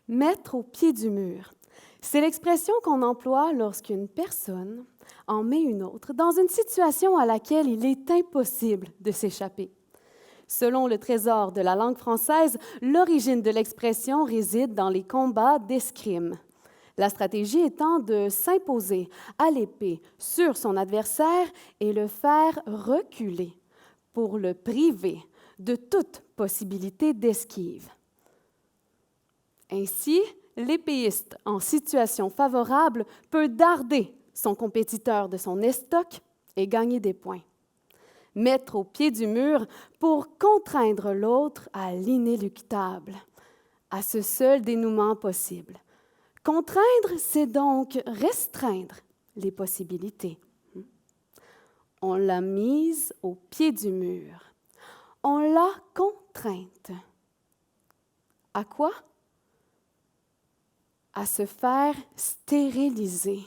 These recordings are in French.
Mettre au pied du mur. C'est l'expression qu'on emploie lorsqu'une personne en met une autre dans une situation à laquelle il est impossible de s'échapper. Selon le Trésor de la langue française, l'origine de l'expression réside dans les combats d'escrime. La stratégie étant de s'imposer à l'épée sur son adversaire et le faire reculer pour le priver de toute possibilité d'esquive. Ainsi, l'épéiste en situation favorable peut darder son compétiteur de son estoc et gagner des points. Mettre au pied du mur pour contraindre l'autre à l'inéluctable, à ce seul dénouement possible. Contraindre, c'est donc restreindre les possibilités. On l'a mise au pied du mur. On l'a contrainte. À quoi? À se faire stériliser.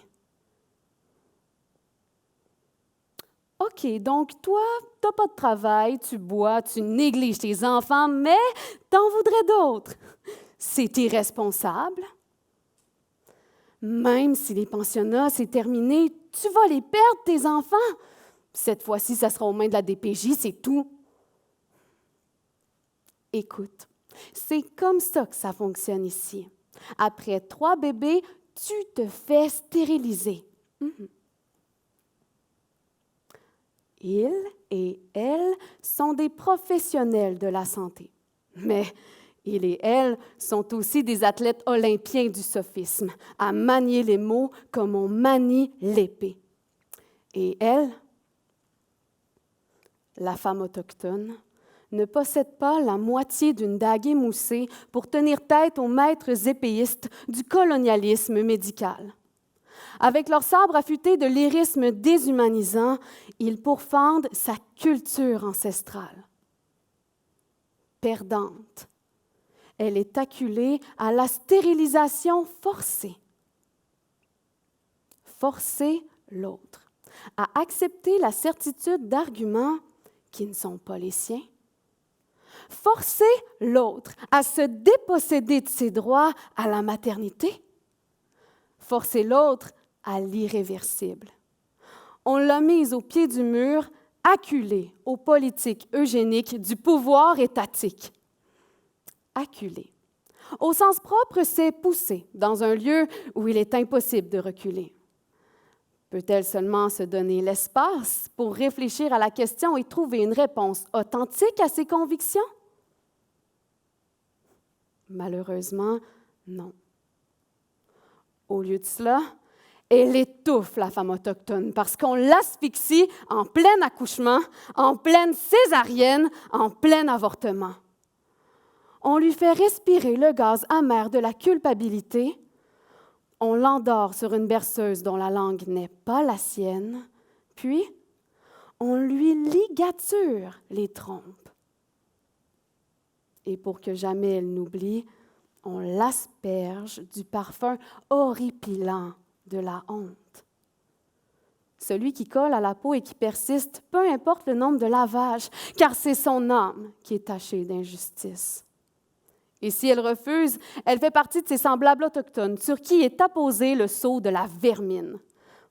OK, donc toi, tu n'as pas de travail, tu bois, tu négliges tes enfants, mais t'en voudrais d'autres. C'est irresponsable. Même si les pensionnats, c'est terminé, tu vas les perdre, tes enfants. Cette fois-ci, ça sera aux mains de la DPJ, c'est tout. Écoute, c'est comme ça que ça fonctionne ici. Après 3 bébés, tu te fais stériliser. Ils et elles sont des professionnels de la santé. Mais ils et elles sont aussi des athlètes olympiens du sophisme, à manier les mots comme on manie l'épée. Et elle, la femme autochtone, ne possède pas la moitié d'une dague émoussée pour tenir tête aux maîtres épéistes du colonialisme médical. Avec leur sabre affûté de lyrisme déshumanisant, ils pourfendent sa culture ancestrale. Perdante, elle est acculée à la stérilisation forcée. Forcer l'autre à accepter la certitude d'arguments qui ne sont pas les siens. Forcer l'autre à se déposséder de ses droits à la maternité. Forcer l'autre à l'irréversible. On l'a mise au pied du mur, acculée aux politiques eugéniques du pouvoir étatique. Acculée. Au sens propre, c'est poussée dans un lieu où il est impossible de reculer. Peut-elle seulement se donner l'espace pour réfléchir à la question et trouver une réponse authentique à ses convictions? Malheureusement, non. Au lieu de cela, elle étouffe la femme autochtone parce qu'on l'asphyxie en plein accouchement, en pleine césarienne, en plein avortement. On lui fait respirer le gaz amer de la culpabilité. On l'endort sur une berceuse dont la langue n'est pas la sienne, puis on lui ligature les trompes. Et pour que jamais elle n'oublie, on l'asperge du parfum horripilant de la honte. Celui qui colle à la peau et qui persiste, peu importe le nombre de lavages, car c'est son âme qui est tachée d'injustice. Et si elle refuse, elle fait partie de ces semblables autochtones sur qui est apposé le sceau de la vermine.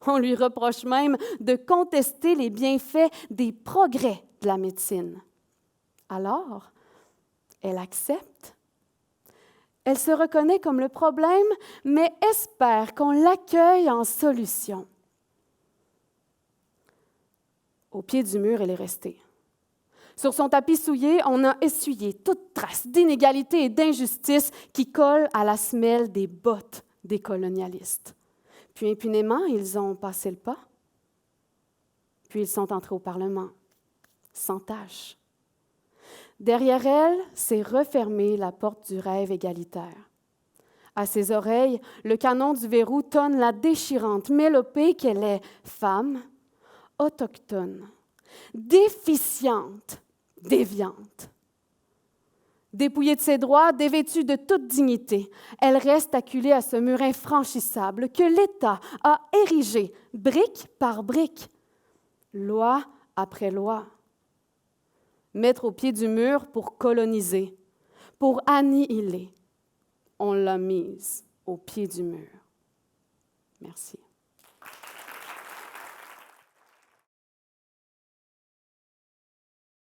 On lui reproche même de contester les bienfaits des progrès de la médecine. Alors, elle accepte. Elle se reconnaît comme le problème, mais espère qu'on l'accueille en solution. Au pied du mur, elle est restée. Sur son tapis souillé, on a essuyé toute trace d'inégalité et d'injustice qui colle à la semelle des bottes des colonialistes. Puis impunément, ils ont passé le pas. Puis ils sont entrés au Parlement, sans tâche. Derrière elle, s'est refermée la porte du rêve égalitaire. À ses oreilles, le canon du verrou tonne la déchirante mélopée qu'elle est femme, autochtone, déficiente, déviante. Dépouillée de ses droits, dévêtue de toute dignité, elle reste acculée à ce mur infranchissable que l'État a érigé brique par brique, loi après loi. Mettre au pied du mur pour coloniser, pour annihiler. On l'a mise au pied du mur. Merci.